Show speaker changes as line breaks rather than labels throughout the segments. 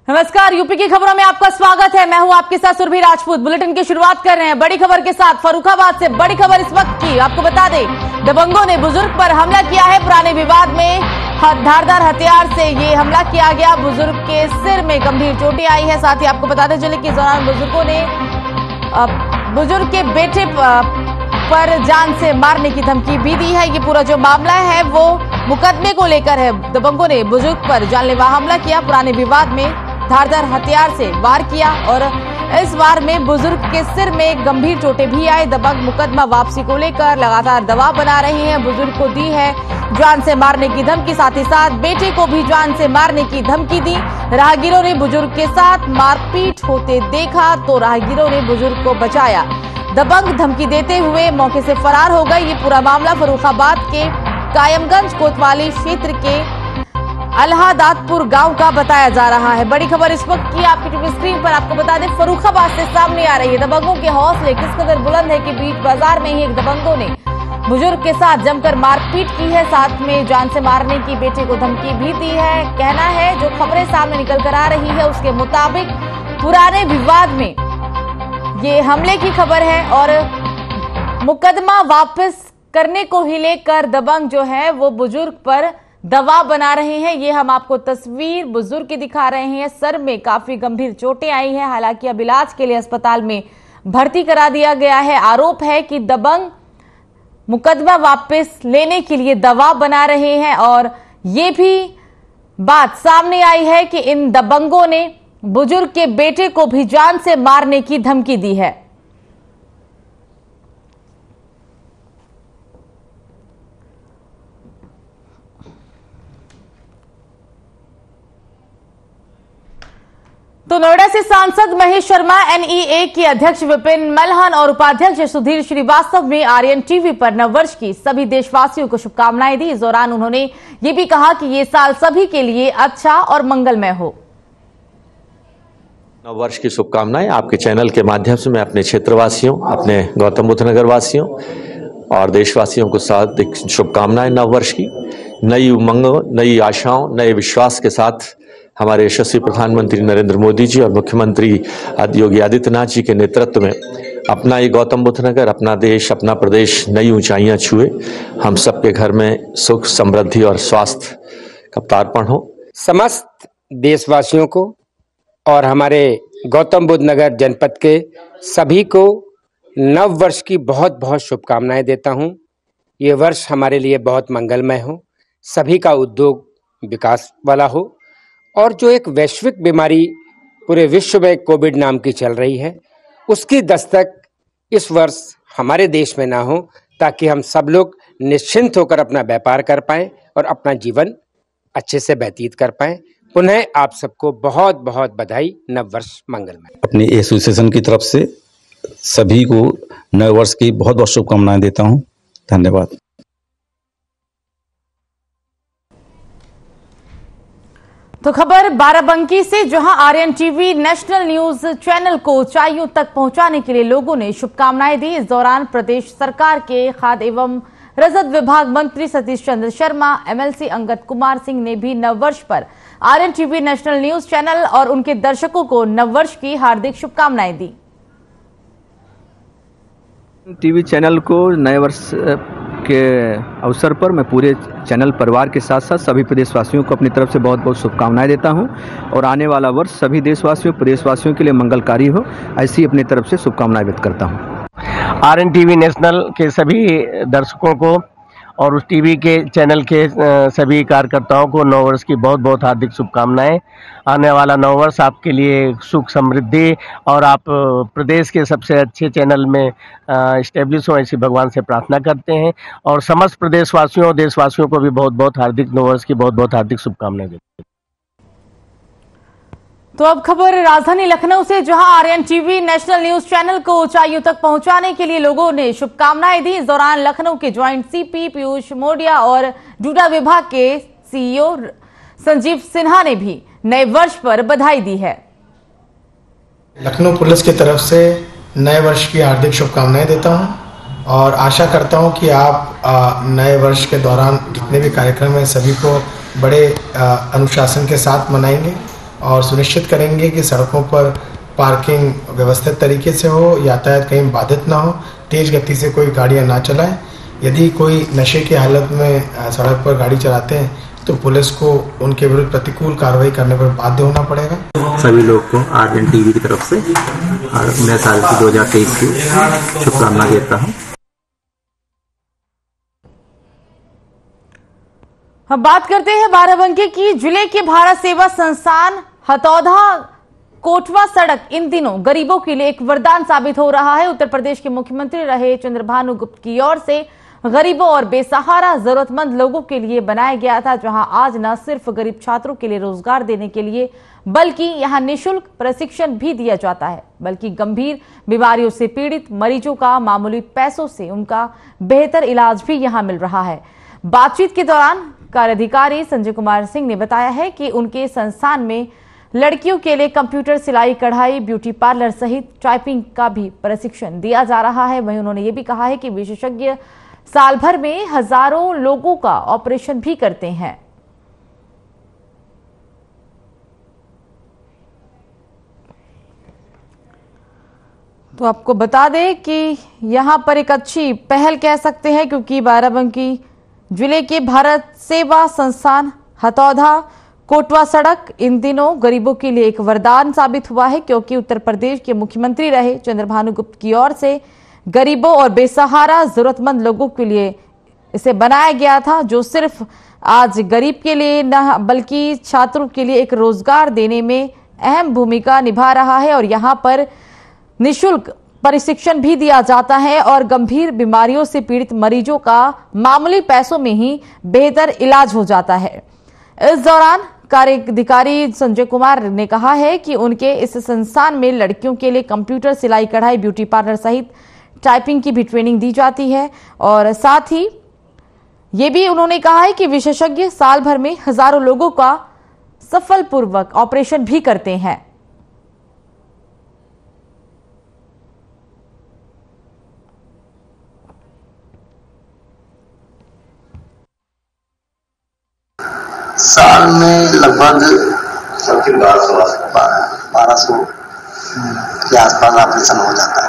नमस्कार, यूपी की खबरों में आपका स्वागत है। मैं हूं आपके साथ सुरभि राजपूत। बुलेटिन की शुरुआत कर रहे हैं बड़ी खबर के साथ। फर्रुखाबाद से बड़ी खबर इस वक्त की आपको बता दें, दबंगों ने बुजुर्ग पर हमला किया है। पुराने विवाद में धारदार हथियार से ये हमला किया गया। बुजुर्ग के सिर में गंभीर चोटें आई है। साथ ही आपको बताते चले कि इस दौरान बुजुर्गों ने बुजुर्ग के बेटे पर जान से मारने की धमकी भी दी है। ये पूरा जो मामला है वो मुकदमे को लेकर है। दबंगों ने बुजुर्ग पर जानलेवा हमला किया, पुराने विवाद में धारदार हथियार से वार किया और इस वार में बुजुर्ग के सिर में गंभीर चोटें भी आई। दबंग मुकदमा वापसी को लेकर लगातार दबाव बना रही हैं। बुजुर्ग को दी है जान से मारने की धमकी, साथ ही साथ बेटे को भी जान से मारने की धमकी दी। राहगीरों ने बुजुर्ग के साथ मारपीट होते देखा तो राहगीरों ने बुजुर्ग को बचाया। दबंग धमकी देते हुए मौके से फरार हो गए। ये पूरा मामला फर्रुखाबाद के कायमगंज कोतवाली क्षेत्र के अलहादातपुर गांव का बताया जा रहा है। बड़ी खबर इस वक्त की आपकी टीवी स्क्रीन पर आपको बता दें, फर्रुखाबाद से सामने आ रही है। दबंगों के हौसले किस कदर बुलंद है कि बीच बाजार में ही एक दबंगों ने बुजुर्ग के साथ जमकर मारपीट की है, साथ में जान से मारने की बेटे को धमकी भी दी है। कहना है जो खबरें सामने निकल कर आ रही है उसके मुताबिक पुराने विवाद में ये हमले की खबर है और मुकदमा वापस करने को ही लेकर दबंग जो है वो बुजुर्ग पर दबाव बना रहे हैं। ये हम आपको तस्वीर बुजुर्ग की दिखा रहे हैं। सर में काफी गंभीर चोटें आई हैं, हालांकि अब इलाज के लिए अस्पताल में भर्ती करा दिया गया है। आरोप है कि दबंग मुकदमा वापस लेने के लिए दबाव बना रहे हैं और ये भी बात सामने आई है कि इन दबंगों ने बुजुर्ग के बेटे को भी जान से मारने की धमकी दी है। तो नोएडा से सांसद महेश शर्मा, एनईए के अध्यक्ष विपिन मल्हन और उपाध्यक्ष सुधीर श्रीवास्तव ने आर्यन टीवी पर नववर्ष की सभी देशवासियों को शुभकामनाएं दी। इस दौरान उन्होंने ये भी कहा कि ये साल सभी के लिए अच्छा और मंगलमय हो।
नववर्ष की शुभकामनाएं आपके चैनल के माध्यम से मैं अपने क्षेत्रवासियों, अपने गौतम बुद्ध नगर वासियों और देशवासियों को साथ शुभकामनाएं नववर्ष की। नई उमंगों, नई आशाओं, नए विश्वास के साथ हमारे यशस्वी प्रधानमंत्री नरेंद्र मोदी जी और मुख्यमंत्री योगी आदित्यनाथ जी के नेतृत्व में अपना ये गौतम बुद्ध नगर, अपना देश, अपना प्रदेश नई ऊंचाइयां छुए। हम सबके घर में सुख, समृद्धि और स्वास्थ्य का तार्पण हो।
समस्त देशवासियों को और हमारे गौतम बुद्ध नगर जनपद के सभी को नव वर्ष की बहुत बहुत शुभकामनाएं देता हूं। ये वर्ष हमारे लिए बहुत मंगलमय हो, सभी का उद्योग विकास वाला हो और जो एक वैश्विक बीमारी पूरे विश्व में कोविड नाम की चल रही है उसकी दस्तक इस वर्ष हमारे देश में ना हो, ताकि हम सब लोग निश्चिंत होकर अपना व्यापार कर पाएं और अपना जीवन अच्छे से व्यतीत कर पाएं। पुनः आप सबको बहुत बहुत बधाई, नव वर्ष मंगलमय।
अपनी एसोसिएशन की तरफ से सभी को नए वर्ष की बहुत बहुत शुभकामनाएं देता हूं। धन्यवाद।
तो खबर बाराबंकी से, जहां Aryan TV national news channel को ऊंचाइयों तक पहुंचाने के लिए लोगों ने शुभकामनाएं दी। इस दौरान प्रदेश सरकार के खाद्य एवं रसद विभाग मंत्री सतीश चंद्र शर्मा, एमएलसी अंगद कुमार सिंह ने भी नववर्ष पर Aryan TV national news channel और उनके दर्शकों को नववर्ष की हार्दिक शुभकामनाएं दी।
टीवी चैनल को नए वर्ष के अवसर पर मैं पूरे चैनल परिवार के साथ साथ सभी प्रदेशवासियों को अपनी तरफ से बहुत बहुत शुभकामनाएं देता हूं और आने वाला वर्ष सभी देशवासियों, प्रदेशवासियों के लिए मंगलकारी हो, ऐसी अपनी तरफ से शुभकामनाएं व्यक्त करता हूं।
आर्यन टीवी नेशनल के सभी दर्शकों को और उस टीवी के चैनल के सभी कार्यकर्ताओं को नव वर्ष की बहुत बहुत हार्दिक शुभकामनाएं। आने वाला नव वर्ष आपके लिए सुख, समृद्धि और आप प्रदेश के सबसे अच्छे चैनल में इस्टेब्लिश हो, ऐसी भगवान से प्रार्थना करते हैं और समस्त प्रदेशवासियों और देशवासियों को भी बहुत बहुत हार्दिक नव वर्ष की बहुत बहुत हार्दिक शुभकामनाएं देते हैं।
तो अब खबर राजधानी लखनऊ से, जहां Aryan TV national news channel को ऊंचाइयों तक पहुंचाने के लिए लोगों ने शुभकामनाएं दी। इस दौरान लखनऊ के ज्वाइंट सीपी पीयूष मोडिया और डूडा विभाग के सीईओ संजीव सिन्हा ने भी नए वर्ष पर बधाई दी है।
लखनऊ पुलिस की तरफ से नए वर्ष की हार्दिक शुभकामनाएं देता हूं और आशा करता हूं कि आप नए वर्ष के दौरान जितने भी कार्यक्रम हैं सभी को बड़े अनुशासन के साथ मनाएंगे और सुनिश्चित करेंगे कि सड़कों पर पार्किंग व्यवस्थित तरीके से हो, यातायात कहीं बाधित ना हो, तेज गति से कोई गाड़ियां ना चलाएं। यदि कोई नशे की हालत में सड़क पर गाड़ी चलाते हैं तो पुलिस को उनके विरुद्ध प्रतिकूल कार्रवाई करने पर बाध्य होना पड़ेगा।
सभी लोग को आर्यन टीवी की तरफ से और नए साल की 2023 की शुभकामना देता हूँ।
हम बात करते हैं बाराबंकी की। जिले के भारत सेवा संस्थान हथौदा कोटवा सड़क इन दिनों गरीबों के लिए एक वरदान साबित हो रहा है। उत्तर प्रदेश के मुख्यमंत्री रहे चंद्रभानु गुप्त की ओर से गरीबों और बेसहारा जरूरतमंद लोगों के लिए बनाया गया था, जहां आज न सिर्फ गरीब छात्रों के लिए रोजगार देने के लिए बल्कि यहां निःशुल्क प्रशिक्षण भी दिया जाता है, बल्कि गंभीर बीमारियों से पीड़ित मरीजों का मामूली पैसों से उनका बेहतर इलाज भी यहां मिल रहा है। बातचीत के दौरान कार्याधिकारी संजय कुमार सिंह ने बताया है कि उनके संस्थान में लड़कियों के लिए कंप्यूटर, सिलाई, कढ़ाई, ब्यूटी पार्लर सहित टाइपिंग का भी प्रशिक्षण दिया जा रहा है। वहीं उन्होंने ये भी कहा है कि विशेषज्ञ साल भर में हजारों लोगों का ऑपरेशन भी करते हैं। तो आपको बता दें कि यहां पर एक अच्छी पहल कह सकते हैं, क्योंकि बाराबंकी जिले के भारत सेवा संस्थान हथौदा कोटवा सड़क इन दिनों गरीबों के लिए एक वरदान साबित हुआ है, क्योंकि उत्तर प्रदेश के मुख्यमंत्री रहे चंद्रभानु गुप्त की ओर से गरीबों और बेसहारा जरूरतमंद लोगों के लिए इसे बनाया गया था, जो सिर्फ आज गरीब के लिए न बल्कि छात्रों के लिए एक रोजगार देने में अहम भूमिका निभा रहा है। और यहाँ पर निःशुल्क प्रशिक्षण भी दिया जाता है और गंभीर बीमारियों से पीड़ित मरीजों का मामूली पैसों में ही बेहतर इलाज हो जाता है। इस दौरान कार्याधिकारी संजय कुमार ने कहा है कि उनके इस संस्थान में लड़कियों के लिए कंप्यूटर, सिलाई, कढ़ाई, ब्यूटी पार्लर सहित टाइपिंग की भी ट्रेनिंग दी जाती है। और साथ ही ये भी उन्होंने कहा है कि विशेषज्ञ साल भर में हजारों लोगों का सफलपूर्वक ऑपरेशन भी करते हैं।
साल में लगभग 1200 के आसपास ऑपरेशन हो जाता है।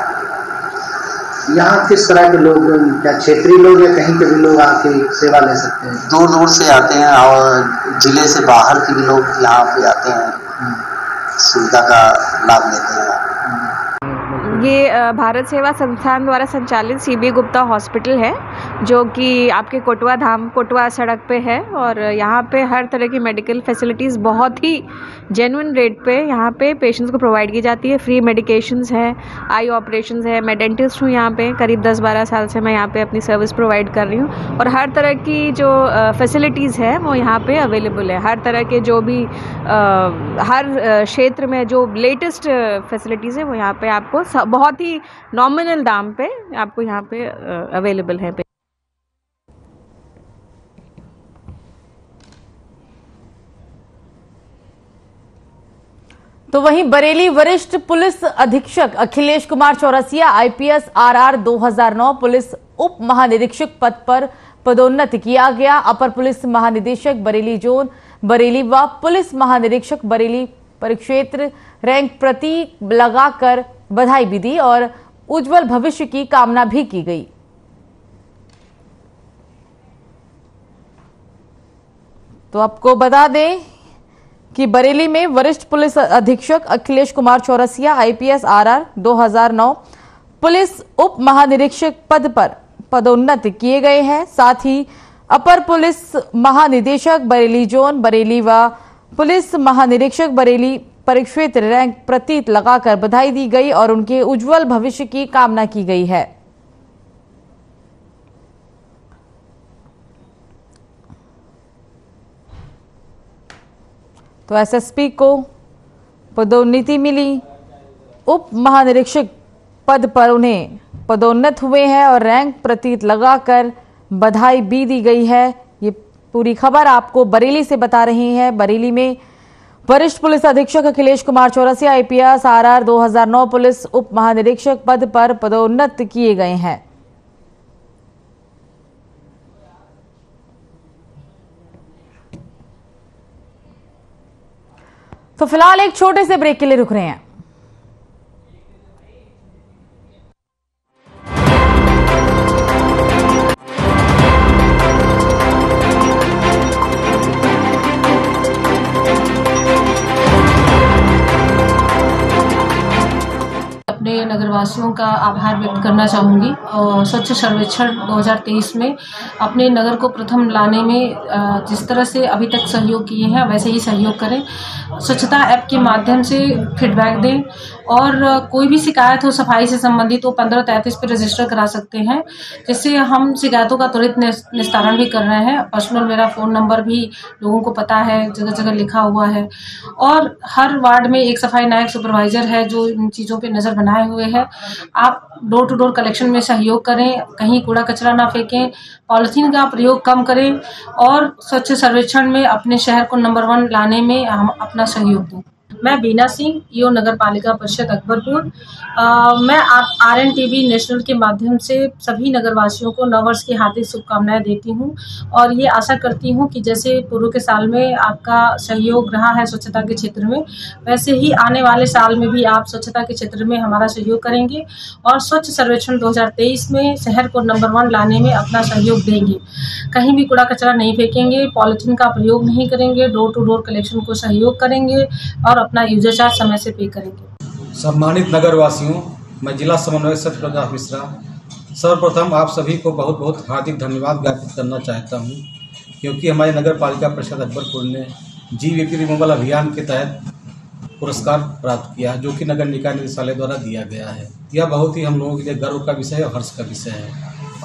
यहाँ किस तरह के लोग, क्या क्षेत्रीय लोग या कहीं के भी लोग आके सेवा ले सकते हैं?
दूर दूर से आते हैं और जिले से बाहर के भी लोग यहाँ पे आते हैं, सुविधा का लाभ लेते हैं।
ये भारत सेवा संस्थान द्वारा संचालित सीबी गुप्ता हॉस्पिटल है, जो कि आपके कोटवा धाम कोटवा सड़क पे है। और यहाँ पे हर तरह की मेडिकल फैसिलिटीज़ बहुत ही जेन्युइन रेट पे यहाँ पे पेशेंट्स को प्रोवाइड की जाती है। फ्री मेडिकेशंस है, आई ऑपरेशंस है। मैं डेंटिस्ट हूँ यहाँ पे, करीब 10-12 साल से मैं यहाँ पे अपनी सर्विस प्रोवाइड कर रही हूँ। और हर तरह की जो फैसिलिटीज़ है वो यहाँ पे अवेलेबल है। हर तरह के जो भी हर क्षेत्र में जो लेटेस्ट फैसिलिटीज़ है वो यहाँ पे आपको बहुत ही नॉमिनल दाम पे आपको यहाँ पे अवेलेबल है।
तो वहीं बरेली वरिष्ठ पुलिस अधीक्षक Akhilesh Kumar Chaurasia IPS RR 2009 police उप महानिरीक्षक पद पर पदोन्नत किया गया। अपर पुलिस महानिदेशक बरेली जोन बरेली व पुलिस महानिरीक्षक बरेली परिक्षेत्र रैंक प्रतीक लगाकर बधाई भी दी और उज्जवल भविष्य की कामना भी की गई। तो आपको बता दें कि बरेली में वरिष्ठ पुलिस अधीक्षक Akhilesh Kumar Chaurasia IPS RR 2009 police उप महानिरीक्षक पद पर पदोन्नत किए गए हैं। साथ ही अपर पुलिस महानिदेशक बरेली जोन बरेली व पुलिस महानिरीक्षक बरेली परिक्षेत्र रैंक प्रतीक लगाकर बधाई दी गई और उनके उज्जवल भविष्य की कामना की गई है। तो SSP को पदोन्नति मिली, उप महानिरीक्षक पद पर उन्हें पदोन्नत हुए हैं और रैंक प्रतीक लगाकर बधाई भी दी गई है। ये पूरी खबर आपको बरेली से बता रहे हैं। बरेली में वरिष्ठ पुलिस अधीक्षक Akhilesh Kumar Chaurasia IPS RR 2009 police उप महानिरीक्षक पद पर पदोन्नत किए गए हैं। तो फिलहाल एक छोटे से ब्रेक के लिए रुक रहे हैं।
अपने नगरवासियों का आभार व्यक्त करना चाहूँगी और स्वच्छ सर्वेक्षण 2023 में अपने नगर को प्रथम लाने में जिस तरह से अभी तक सहयोग किए हैं वैसे ही सहयोग करें। स्वच्छता ऐप के माध्यम से फीडबैक दें और कोई भी शिकायत हो सफाई से संबंधित तो 1533 पर रजिस्टर करा सकते हैं, जिससे हम शिकायतों का त्वरित निस्तारण भी कर रहे हैं। पर्सनल मेरा फ़ोन नंबर भी लोगों को पता है, जगह जगह लिखा हुआ है और हर वार्ड में एक सफाई नायक सुपरवाइजर है जो इन चीज़ों पे नज़र बनाए हुए हैं। आप डोर टू डोर कलेक्शन में सहयोग करें, कहीं कूड़ा कचरा ना फेंकें, पॉलिथीन का प्रयोग कम करें और स्वच्छ सर्वेक्षण में अपने शहर को नंबर 1 लाने में हम अपना सहयोग दें। मैं बीना सिंह, ईओ नगर पालिका परिषद अकबरपुर। मैं आप RNTV नेशनल के माध्यम से सभी नगरवासियों को नववर्ष की हार्दिक शुभकामनाएं देती हूं और ये आशा करती हूं कि जैसे पूर्व के साल में आपका सहयोग रहा है स्वच्छता के क्षेत्र में, वैसे ही आने वाले साल में भी आप स्वच्छता के क्षेत्र में हमारा सहयोग करेंगे और स्वच्छ सर्वेक्षण 2023 में शहर को नंबर 1 लाने में अपना सहयोग देंगे। कहीं भी कूड़ा कचरा नहीं फेंकेंगे, पॉलिथीन का प्रयोग नहीं करेंगे, डोर टू डोर कलेक्शन को सहयोग करेंगे और अपना यूजर चार्ज समय से पे करेंगे।
सम्मानित नगरवासियों, मैं जिला समन्वयक सत्यप्रकाश मिश्रा सर्वप्रथम आप सभी को बहुत बहुत हार्दिक धन्यवाद ज्ञापित करना चाहता हूं, क्योंकि हमारे नगर पालिका परिषद अकबरपुर ने GVP रिमूवल अभियान के तहत पुरस्कार प्राप्त किया, जो कि नगर निकाय निदेशालय द्वारा दिया गया है। यह बहुत ही हम लोगों के लिए गर्व का विषय और हर्ष का विषय है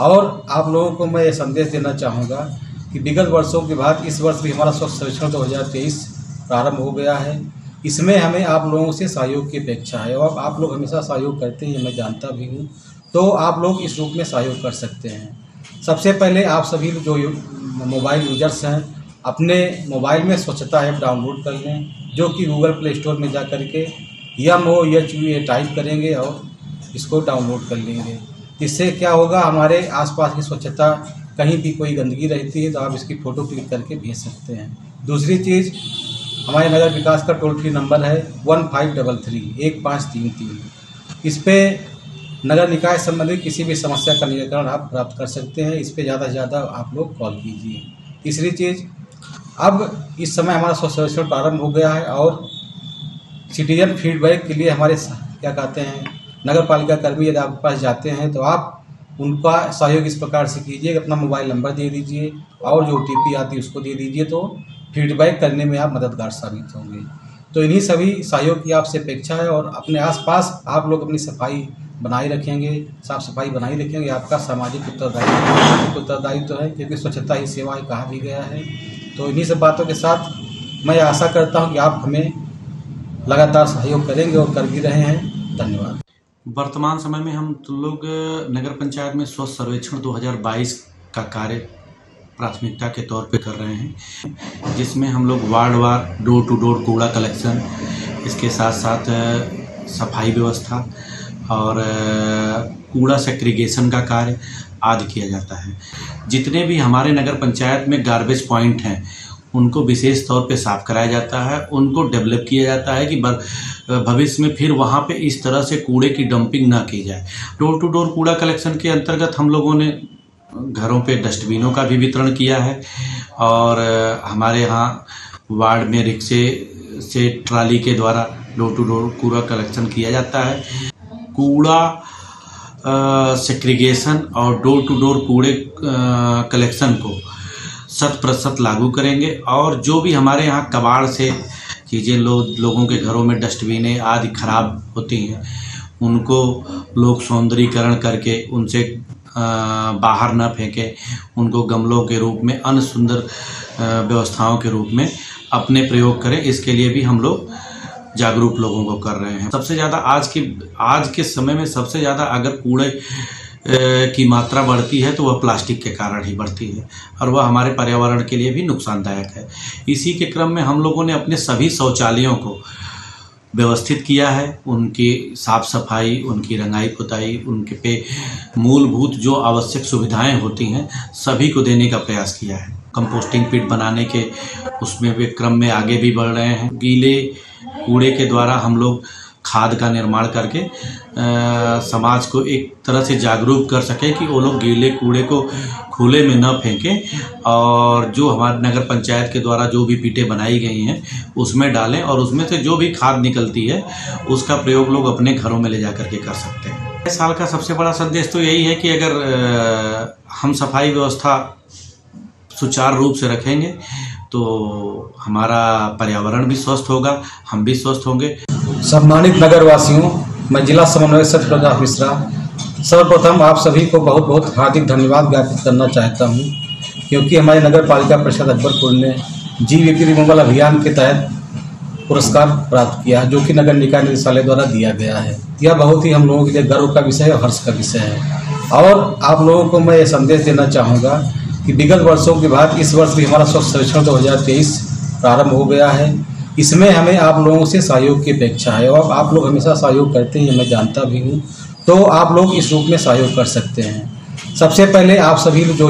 और आप लोगों को मैं ये संदेश देना चाहूँगा कि विगत वर्षों के बाद इस वर्ष भी हमारा स्वच्छ सर्वेक्षण 2023 प्रारंभ हो गया है। इसमें हमें आप लोगों से सहयोग की अपेक्षा है और आप लोग हमेशा सहयोग करते हैं, मैं जानता भी हूँ, तो आप लोग इस रूप में सहयोग कर सकते हैं। सबसे पहले आप सभी जो मोबाइल यूजर्स हैं अपने मोबाइल में स्वच्छता ऐप डाउनलोड कर लें, जो कि गूगल प्ले स्टोर में जा कर के MOHUA टाइप करेंगे और इसको डाउनलोड कर लेंगे। इससे क्या होगा, हमारे आसपास की स्वच्छता, कहीं भी कोई गंदगी रहती है तो आप इसकी फ़ोटो क्लिक करके भेज सकते हैं। दूसरी चीज़, हमारे नगर विकास का टोल फ्री नंबर है 1533 इस पे नगर निकाय संबंधित किसी भी समस्या का निराकरण आप प्राप्त कर सकते हैं। इस पे ज़्यादा से ज़्यादा आप लोग कॉल कीजिए। तीसरी चीज़, अब इस समय हमारा स्वच्छ सर्वेक्षण प्रारंभ हो गया है और सिटीजन फीडबैक के लिए हमारे क्या कहते हैं नगर पालिका कर्मी यदि आपके पास जाते हैं तो आप उनका सहयोग इस प्रकार से कीजिए, अपना मोबाइल नंबर दे दीजिए और जो OTP आती है उसको दे दीजिए, तो फीडबैक करने में आप मददगार साबित होंगे। तो इन्हीं सभी सहयोग की आपसे अपेक्षा है और अपने आसपास आप लोग अपनी सफाई बनाए रखेंगे, साफ सफाई बनाए रखेंगे, आपका सामाजिक उत्तरदायित्व है, क्योंकि स्वच्छता ही सेवा है कहा भी गया है। तो इन्हीं सब बातों के साथ मैं आशा करता हूँ कि आप हमें लगातार सहयोग करेंगे और कर भी रहे हैं। धन्यवाद।
वर्तमान समय में हम लोग नगर पंचायत में स्वच्छ सर्वेक्षण 2022 का कार्य प्राथमिकता के तौर पे कर रहे हैं, जिसमें हम लोग वार्डवार डोर टू डोर कूड़ा कलेक्शन, इसके साथ साथ सफाई व्यवस्था और कूड़ा सेग्रीगेशन का कार्य आदि किया जाता है। जितने भी हमारे नगर पंचायत में गार्बेज पॉइंट हैं उनको विशेष तौर पे साफ कराया जाता है, उनको डेवलप किया जाता है कि भविष्य में फिर वहाँ पे इस तरह से कूड़े की डंपिंग ना की जाए। डोर टू डोर कूड़ा कलेक्शन के अंतर्गत हम लोगों ने घरों पे डस्टबिनों का भी वितरण किया है और हमारे यहाँ वार्ड में रिक्शे से ट्राली के द्वारा डोर टू डोर कूड़ा कलेक्शन किया जाता है। कूड़ा सेग्रीगेशन और डोर टू डोर कूड़े कलेक्शन को 100% लागू करेंगे और जो भी हमारे यहाँ कबाड़ से चीज़ें लोगों के घरों में डस्टबिनें आदि खराब होती हैं उनको लोग सौंदर्यीकरण करके उनसे बाहर न फेंकें, उनको गमलों के रूप में अन्य सुंदर व्यवस्थाओं के रूप में अपने प्रयोग करें। इसके लिए भी हम लोग जागरूक लोगों को कर रहे हैं। सबसे ज़्यादा आज के समय में सबसे ज़्यादा अगर कूड़े की मात्रा बढ़ती है तो वह प्लास्टिक के कारण ही बढ़ती है और वह हमारे पर्यावरण के लिए भी नुकसानदायक है। इसी के क्रम में हम लोगों ने अपने सभी शौचालयों को व्यवस्थित किया है, उनकी साफ सफाई, उनकी रंगाई पुताई, उनके पे मूलभूत जो आवश्यक सुविधाएं होती हैं सभी को देने का प्रयास किया है। कंपोस्टिंग पिट बनाने के उसमें वे क्रम में आगे भी बढ़ रहे हैं। गीले कूड़े के द्वारा हम लोग खाद का निर्माण करके समाज को एक तरह से जागरूक कर सके कि वो लोग गीले कूड़े को खुले में न फेंकें और जो हमारे नगर पंचायत के द्वारा जो भी पीटें बनाई गई हैं उसमें डालें और उसमें से जो भी खाद निकलती है उसका प्रयोग लोग अपने घरों में ले जा कर के कर सकते हैं। इस साल का सबसे बड़ा संदेश तो यही है कि अगर हम सफाई व्यवस्था सुचारू रूप से रखेंगे तो हमारा पर्यावरण भी स्वस्थ होगा, हम भी स्वस्थ होंगे।
सम्मानित नगरवासियों, मैं जिला समन्वयक सत्यप्रकाश मिश्रा सर्वप्रथम आप सभी को बहुत बहुत हार्दिक धन्यवाद ज्ञापित करना चाहता हूं, क्योंकि हमारे नगर पालिका परिषद अकबरपुर ने GVP रिमूवल अभियान के तहत पुरस्कार प्राप्त किया, जो कि नगर निकाय निदेशालय द्वारा दिया गया है। यह बहुत ही हम लोगों के लिए गर्व का विषय और हर्ष का विषय है। और आप लोगों को मैं ये संदेश देना चाहूँगा कि विगत वर्षों के बाद इस वर्ष भी हमारा स्वच्छ सर्वेक्षण 2023 प्रारंभ हो गया है। इसमें हमें आप लोगों से सहयोग की अपेक्षा है और आप लोग हमेशा सहयोग करते हैं, मैं जानता भी हूँ। तो आप लोग इस रूप में सहयोग कर सकते हैं। सबसे पहले आप सभी जो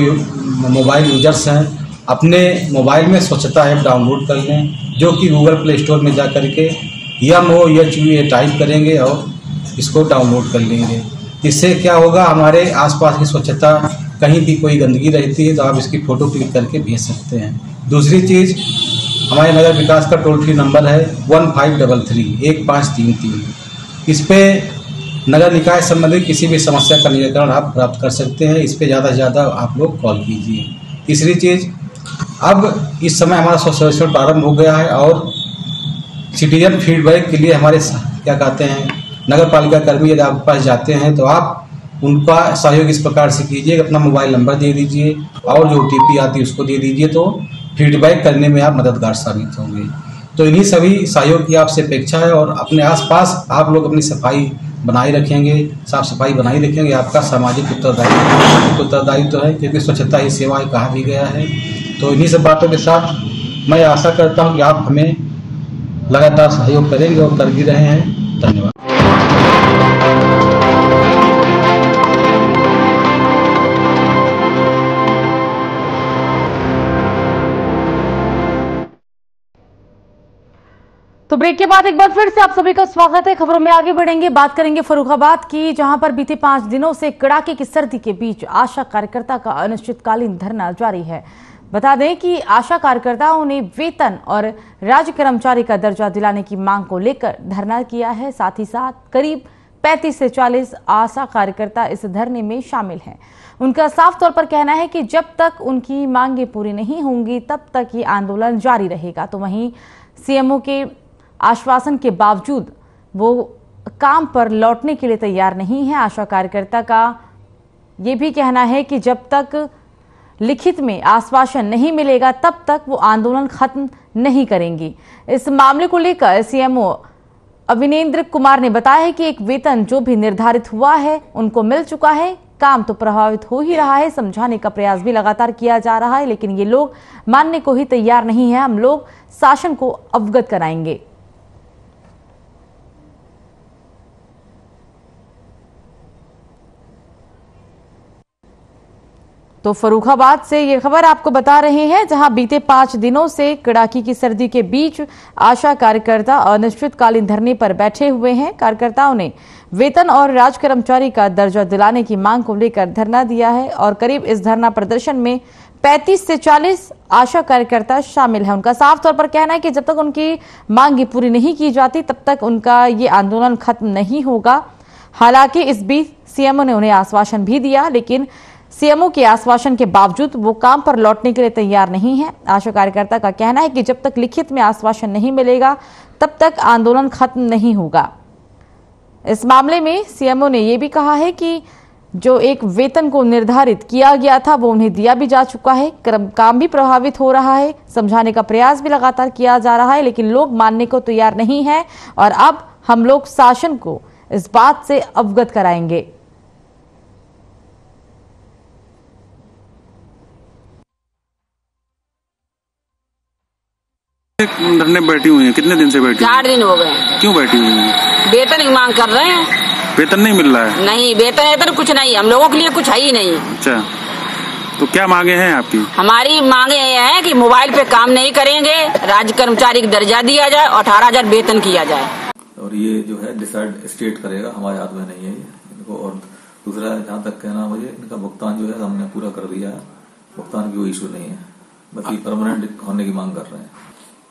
मोबाइल यूजर्स हैं अपने मोबाइल में स्वच्छता ऐप डाउनलोड कर लें, जो कि गूगल प्ले स्टोर में जा कर के YMOHUA टाइप करेंगे और इसको डाउनलोड कर लेंगे। इससे क्या होगा, हमारे आसपास की स्वच्छता, कहीं भी कोई गंदगी रहती है तो आप इसकी फ़ोटो क्लिक करके भेज सकते हैं। दूसरी चीज़, हमारे नगर विकास का टोल फ्री नंबर है 1533 इस पे नगर निकाय संबंधी किसी भी समस्या का निराकरण आप प्राप्त कर सकते हैं। इस पे ज़्यादा से ज़्यादा आप लोग कॉल कीजिए। तीसरी चीज़, अब इस समय हमारा स्वच्छ सर्वेक्षण प्रारंभ हो गया है और सिटीजन फीडबैक के लिए हमारे क्या कहते हैं नगर पालिका कर्मी यदि आपके पास जाते हैं तो आप उनका सहयोग इस प्रकार से कीजिए, अपना मोबाइल नंबर दे दीजिए और जो OTP आती है उसको दे दीजिए, तो फीडबैक करने में आप मददगार साबित होंगे। तो इन्हीं सभी सहयोग की आपसे अपेक्षा है और अपने आसपास आप लोग अपनी सफाई बनाए रखेंगे, साफ सफाई बनाई रखेंगे। आपका सामाजिक उत्तरदायित्व है, क्योंकि स्वच्छता ही सेवा है कहा भी गया है। तो इन्हीं सब बातों के साथ मैं आशा करता हूँ कि आप हमें लगातार सहयोग करेंगे और कर भी रहे हैं। धन्यवाद।
तो ब्रेक के बाद एक बार फिर से आप सभी का स्वागत है। खबरों में आगे बढ़ेंगे, बात करेंगे फर्रुखाबाद की, जहां पर बीते 5 दिनों से कड़ाके की सर्दी के बीच आशा कार्यकर्ता का अनिश्चितकालीन धरना जारी है। बता दें कि आशा कार्यकर्ताओं ने वेतन और राज्य कर्मचारी का दर्जा दिलाने की मांग को लेकर धरना किया है। साथ ही साथ करीब 35 से 40 आशा कार्यकर्ता इस धरने में शामिल हैं। उनका साफ तौर पर कहना है कि जब तक उनकी मांगें पूरी नहीं होंगी तब तक ये आंदोलन जारी रहेगा। तो वहीं CMO के आश्वासन के बावजूद वो काम पर लौटने के लिए तैयार नहीं है। आशा कार्यकर्ता का ये भी कहना है कि जब तक लिखित में आश्वासन नहीं मिलेगा तब तक वो आंदोलन खत्म नहीं करेंगी। इस मामले को लेकर CMO अविनेंद्र कुमार ने बताया है कि एक वेतन जो भी निर्धारित हुआ है उनको मिल चुका है, काम तो प्रभावित हो ही रहा है, समझाने का प्रयास भी लगातार किया जा रहा है, लेकिन ये लोग मानने को ही तैयार नहीं है। हम लोग शासन को अवगत कराएंगे। तो फर्रुखाबाद से ये खबर आपको बता रहे हैं, जहां बीते 5 दिनों से कड़ाके की सर्दी के बीच आशा कार्यकर्ता अनिश्चितकालीन धरने पर बैठे हुए हैं। कार्यकर्ताओं ने वेतन और राज्य कर्मचारी का दर्जा दिलाने की मांग को लेकर धरना दिया है और करीब इस धरना प्रदर्शन में 35 से 40 आशा कार्यकर्ता शामिल हैं। उनका साफ तौर पर कहना है कि जब तक उनकी मांगे पूरी नहीं की जाती तब तक उनका ये आंदोलन खत्म नहीं होगा। हालांकि इस बीच CMO ने उन्हें आश्वासन भी दिया, लेकिन CMO के आश्वासन के बावजूद वो काम पर लौटने के लिए तैयार नहीं है। आशा कार्यकर्ता का कहना है कि जब तक लिखित में आश्वासन नहीं मिलेगा तब तक आंदोलन खत्म नहीं होगा। इस मामले में CMO ने यह भी कहा है कि जो एक वेतन को निर्धारित किया गया था वो उन्हें दिया भी जा चुका है, काम भी प्रभावित हो रहा है, समझाने का प्रयास भी लगातार किया जा रहा है, लेकिन लोग मानने को तैयार नहीं है और अब हम लोग शासन को इस बात से अवगत कराएंगे।
धरने बैठी हुई हैं, कितने दिन से बैठी?
4 दिन हो गए।
क्यों बैठी हुई हैं?
वेतन की मांग कर रहे हैं।
वेतन नहीं मिल रहा है?
नहीं, वेतन कुछ नहीं, हम लोगों के लिए कुछ है ही नहीं।
अच्छा, तो क्या मांगे हैं आपकी?
हमारी मांगे ये है कि मोबाइल पे काम नहीं करेंगे, राज्य कर्मचारी का दर्जा दिया जाए और 18,000 वेतन किया जाए।
और ये जो है डिसाइड स्टेट करेगा, हमारे हाथ में नहीं है इनको। और दूसरा, जहाँ तक कहना मुझे, इनका भुगतान जो है हमने पूरा कर दिया है, भुगतान की कोई इशू नहीं है, बस ये परमानेंट होने की मांग कर रहे हैं।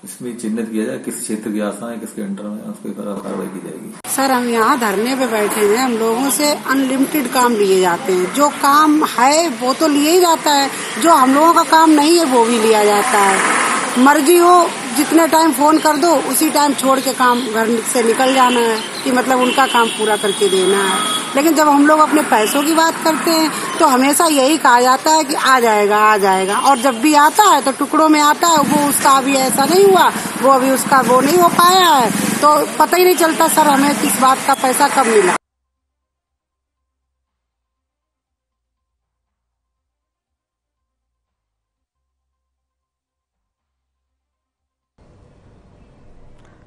इसमें चिन्हित किया जाए किस क्षेत्र की आशा है, किसके अंडर में, उसके ऊपर कार्रवाई की जाएगी।
सर, हम यहाँ धरने पे बैठे हैं, हम लोगों से अनलिमिटेड काम लिए जाते हैं। जो काम है वो तो लिए ही जाता है, जो हम लोगों का काम नहीं है वो भी लिया जाता है। मर्जी हो, जितने टाइम फोन कर दो उसी टाइम छोड़ के काम घर से निकल जाना है, कि मतलब उनका काम पूरा करके देना है। लेकिन जब हम लोग अपने पैसों की बात करते हैं तो हमेशा यही कहा जाता है कि आ जाएगा आ जाएगा, और जब भी आता है तो टुकड़ों में आता है। वो उसका अभी ऐसा नहीं हुआ, वो अभी उसका वो नहीं हो पाया है, तो पता ही नहीं चलता सर हमें किस बात का पैसा कब मिला।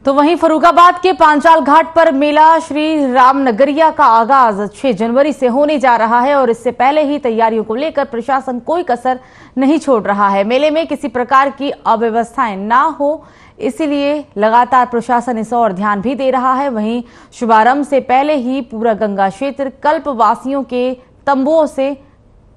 तो वहीं फर्रुखाबाद के पांचाल घाट पर मेला श्री रामनगरिया का आगाज 6 जनवरी से होने जा रहा है और इससे पहले ही तैयारियों को लेकर प्रशासन कोई कसर नहीं छोड़ रहा है। मेले में किसी प्रकार की अव्यवस्थाएं ना हो, इसीलिए लगातार प्रशासन इस ओर ध्यान भी दे रहा है। वहीं शुभारंभ से पहले ही पूरा गंगा क्षेत्र कल्पवासियों के तंबुओं से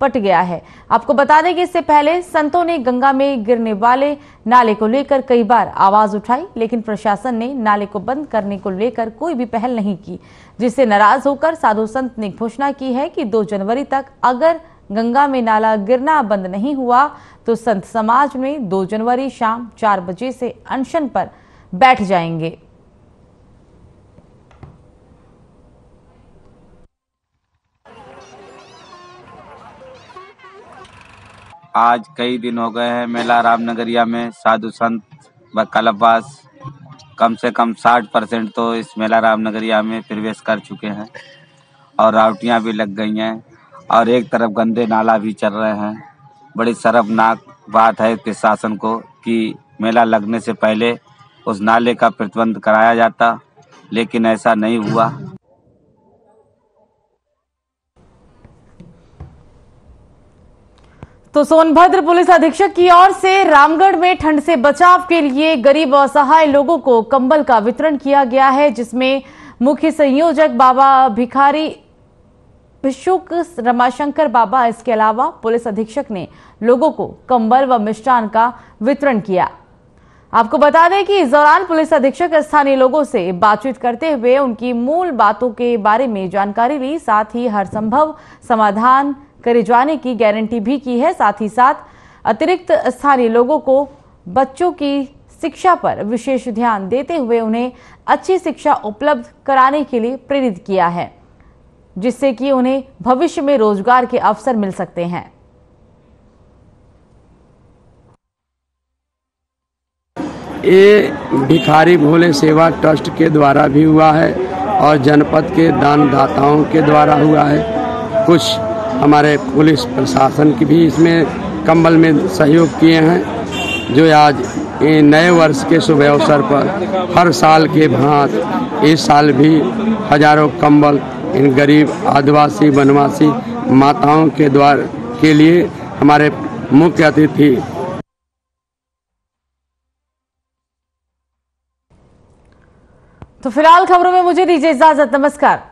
पट गया है। आपको बता दें कि इससे पहले संतों ने गंगा में गिरने वाले नाले को लेकर कई बार आवाज उठाई, लेकिन प्रशासन ने नाले को बंद करने को लेकर कोई भी पहल नहीं की, जिससे नाराज होकर साधु संत ने घोषणा की है कि 2 जनवरी तक अगर गंगा में नाला गिरना बंद नहीं हुआ तो संत समाज में 2 जनवरी शाम 4 बजे से अनशन पर बैठ जाएंगे।
आज कई दिन हो गए हैं मेला रामनगरिया में। साधु संत व कल्पवास कम से कम 60% तो इस मेला रामनगरिया में प्रवेश कर चुके हैं और रावटियां भी लग गई हैं और एक तरफ गंदे नाला भी चल रहे हैं। बड़ी शर्मनाक बात है प्रशासन को कि मेला लगने से पहले उस नाले का प्रतिबंध कराया जाता, लेकिन ऐसा नहीं हुआ।
तो सोनभद्र पुलिस अधीक्षक की ओर से रामगढ़ में ठंड से बचाव के लिए गरीब और असहाय लोगों को कंबल का वितरण किया गया है, जिसमें मुख्य संयोजक बाबा भिखारी भिक्षुक रमाशंकर बाबा, इसके अलावा पुलिस अधीक्षक ने लोगों को कंबल व मिष्ठान का वितरण किया। आपको बता दें कि इस दौरान पुलिस अधीक्षक स्थानीय लोगों से बातचीत करते हुए उनकी मूल बातों के बारे में जानकारी ली, साथ ही हर संभव समाधान करे जाने की गारंटी भी की है। साथ ही साथ अतिरिक्त स्थानीय लोगों को बच्चों की शिक्षा पर विशेष ध्यान देते हुए उन्हें अच्छी शिक्षा उपलब्ध कराने के लिए प्रेरित किया है, जिससे कि उन्हें भविष्य में रोजगार के अवसर मिल सकते हैं।
ये भिखारी भोले सेवा ट्रस्ट के द्वारा भी हुआ है और जनपद के दानदाताओं के द्वारा हुआ है। कुछ हमारे पुलिस प्रशासन की भी इसमें कंबल में सहयोग किए हैं, जो आज नए वर्ष के शुभ अवसर पर हर साल के भांति इस साल भी हजारों कंबल इन गरीब आदिवासी वनवासी माताओं के द्वार के लिए हमारे मुख्य अतिथि।
तो फिलहाल खबरों में मुझे दीजिए इजाजत। नमस्कार।